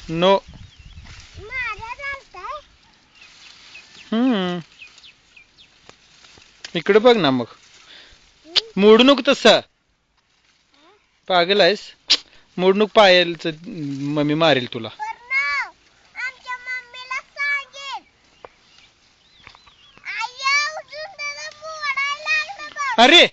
No. हम्म. इकडे बघ ना मग. मोडू नको तसा. पागल आहेस. मोडू नको पायलच. मम्मी मारेल तुला. अरे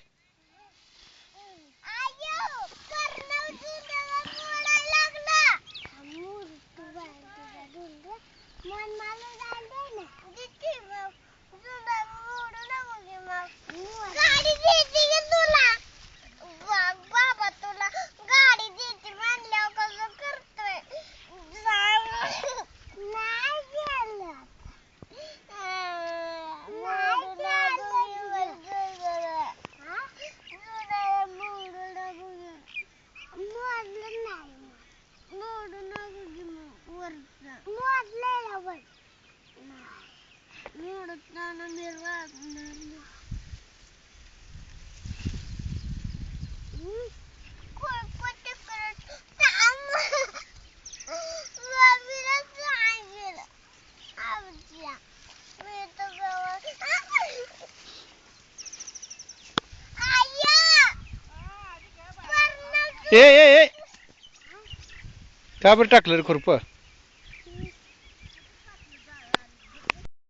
ए ए ए का बरं टाकलं रे खुरपं.